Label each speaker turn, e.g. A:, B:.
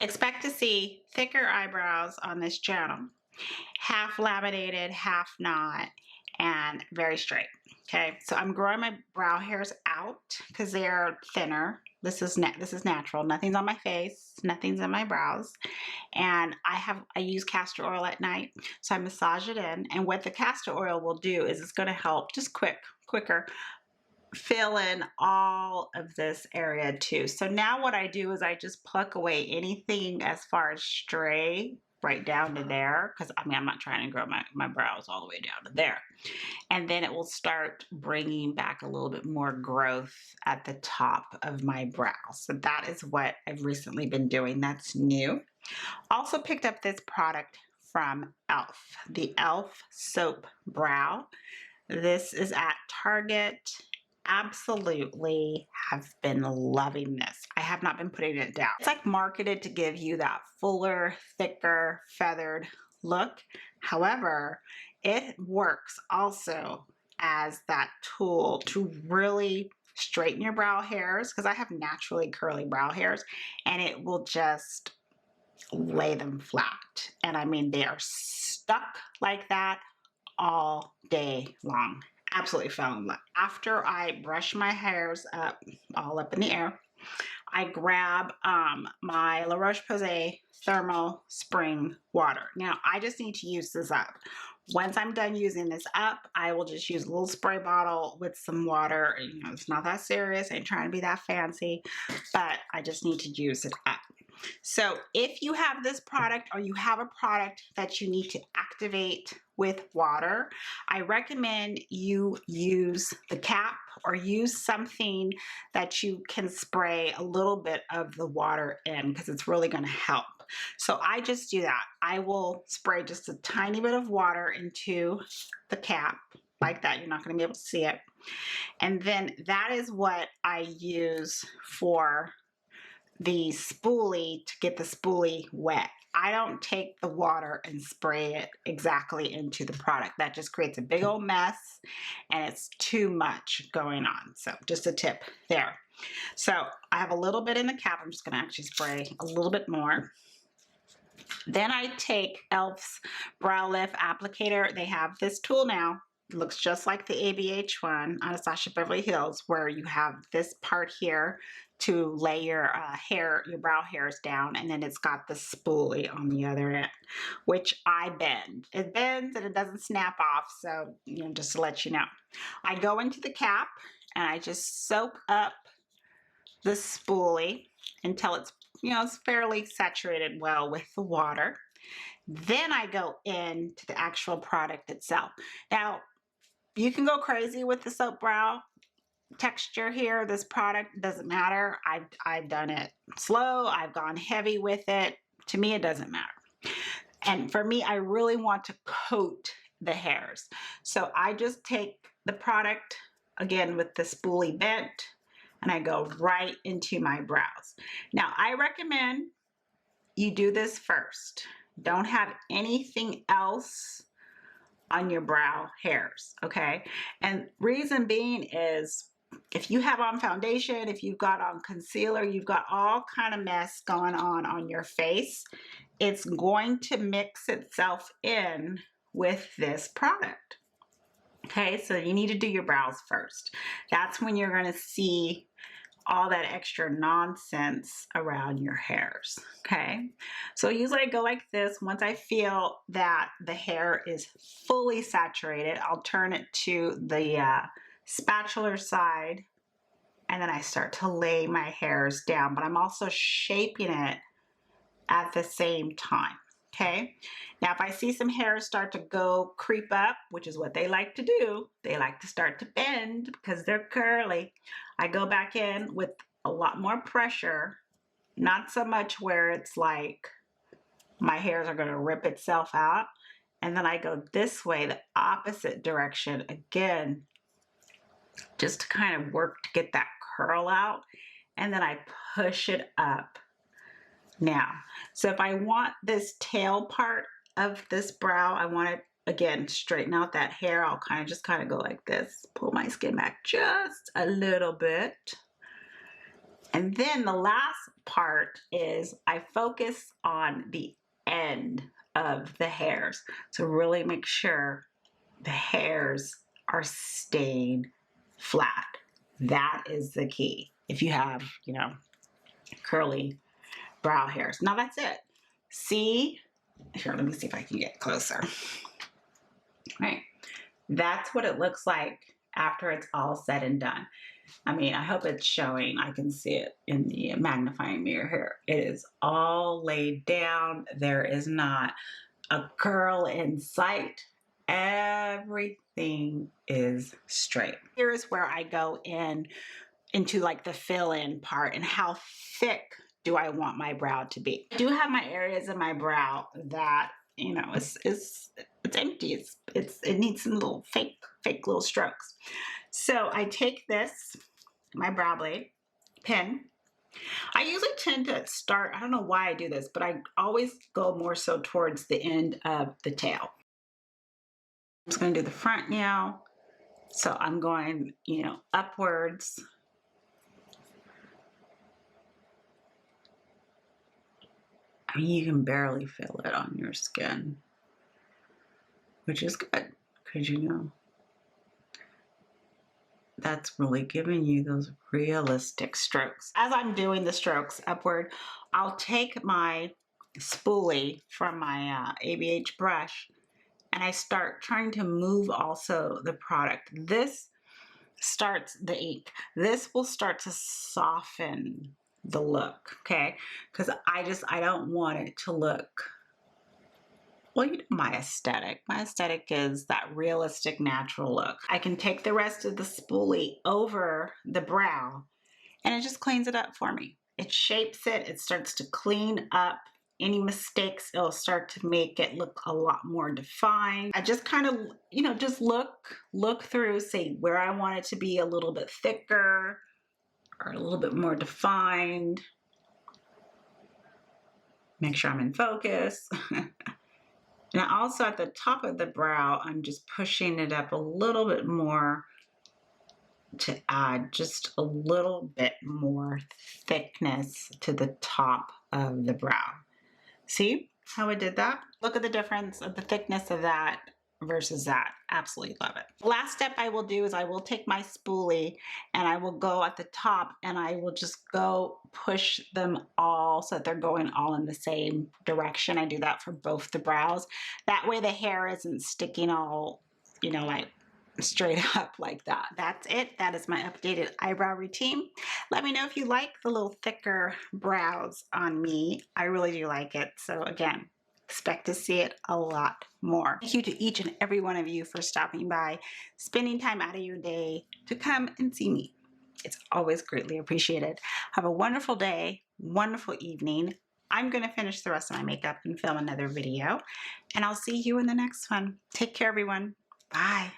A: Expect to see thicker eyebrows on this channel. Half laminated, half not, and very straight. Okay, so I'm growing my brow hairs out because they're thinner. This is natural. Nothing's on my face, nothing's in my brows. And I use castor oil at night, so I massage it in. And what the castor oil will do is it's going to help just quicker fill in all of this area too. So now what I do is I just pluck away anything as far as stray right down to there, because I mean I'm not trying to grow my brows all the way down to there, and then it will start bringing back a little bit more growth at the top of my brow. So that is what I've recently been doing. That's new. Also picked up this product from E.L.F, the E.L.F soap brow. This is at Target. Absolutely have been loving this. I have not been putting it down. It's like marketed to give you that fuller, thicker, feathered look. However, it works also as that tool to really straighten your brow hairs, because I have naturally curly brow hairs, and it will just lay them flat. And I mean, they are stuck like that all day long. Absolutely fell in love. After I brush my hairs up, all up in the air, I grab my La Roche-Posay thermal spring water. Now, I just need to use this up. Once I'm done using this up, I will just use a little spray bottle with some water. You know, it's not that serious. I ain't trying to be that fancy, but I just need to use it up. So if you have this product, or you have a product that you need to activate with water, I recommend you use the cap, or use something that you can spray a little bit of the water in, because it's really going to help. So I just do that. I will spray just a tiny bit of water into the cap like that. You're not going to be able to see it. And then that is what I use for the spoolie, to get the spoolie wet. I don't take the water and spray it exactly into the product. That just creates a big old mess, and it's too much going on. So just a tip there. So I have a little bit in the cap. I'm just going to actually spray a little bit more. Then I take E.L.F's Brow Lift Applicator. They have this tool now. It looks just like the ABH one, Anastasia Beverly Hills, where you have this part here to lay your your brow hairs down, and then it's got the spoolie on the other end, which I bend. It bends and it doesn't snap off, so you know, just to let you know. I go into the cap and I just soak up the spoolie until it's, you know, it's fairly saturated well with the water. Then I go into the actual product itself. Now, you can go crazy with the soap brow texture here. This product doesn't matter. I've done it slow. I've gone heavy with it. To me, it doesn't matter. And for me, I really want to coat the hairs. So I just take the product, again with the spoolie bent, and I go right into my brows. Now, I recommend you do this first. Don't have anything else on your brow hairs, okay? And reason being is, if you have on foundation, if you've got on concealer, you've got all kind of mess going on your face, it's going to mix itself in with this product. Okay, so you need to do your brows first. That's when you're going to see all that extra nonsense around your hairs. Okay, so usually I go like this. Once I feel that the hair is fully saturated, I'll turn it to the spatula side, and then I start to lay my hairs down, but I'm also shaping it at the same time. Okay, now if I see some hairs start to go creep up, which is what they like to do, they like to start to bend because they're curly, I go back in with a lot more pressure, not so much where it's like my hairs are going to rip itself out, and then I go this way, the opposite direction, again, just to kind of work to get that curl out, and then I push it up. Now, so if I want this tail part of this brow, I want to, again, straighten out that hair, I'll just kind of go like this, pull my skin back just a little bit, And then the last part is I focus on the end of the hairs to really make sure the hairs are staying flat. That is the key. If you have, you know, curly brow hairs. Now that's it. See, here, let me see if I can get closer. Right. That's what it looks like after it's all said and done. I mean, I hope it's showing. I can see it in the magnifying mirror here. It is all laid down. There is not a curl in sight. Everything is straight. Here's where I go into like the fill-in part and how thick do I want my brow to be. I do have my areas of my brow that, you know, it's empty. It needs some little fake little strokes. So I take this, my brow blade, pen. I usually tend to start, I don't know why I do this, but I always go more so towards the end of the tail. I'm just going to do the front now. So I'm going, you know, upwards. I mean, you can barely feel it on your skin, which is good because, you know, that's really giving you those realistic strokes. As I'm doing the strokes upward, I'll take my spoolie from my ABH brush and I start trying to move also the product. This starts the ink. This will start to soften the look, okay? Because I don't want it to look, well, you know, my aesthetic. My aesthetic is that realistic, natural look. I can take the rest of the spoolie over the brow and it just cleans it up for me. It shapes it. It starts to clean up any mistakes. It'll start to make it look a lot more defined. I just kind of, you know, just look through, say where I want it to be a little bit thicker or a little bit more defined. Make sure I'm in focus. And also at the top of the brow, I'm just pushing it up a little bit more to add just a little bit more thickness to the top of the brow. See how I did that? Look at the difference of the thickness of that versus that. Absolutely love it. Last step I will do is I will take my spoolie and I will go at the top and I will just go push them all so that they're going all in the same direction. I do that for both the brows. That way the hair isn't sticking all, you know, like straight up like that. That's it. That is my updated eyebrow routine. Let me know if you like the little thicker brows on me. I really do like it. So again, expect to see it a lot more. Thank you to each and every one of you for stopping by, spending time out of your day to come and see me. It's always greatly appreciated. Have a wonderful day, wonderful evening. I'm going to finish the rest of my makeup and film another video, and I'll see you in the next one. Take care, everyone. Bye.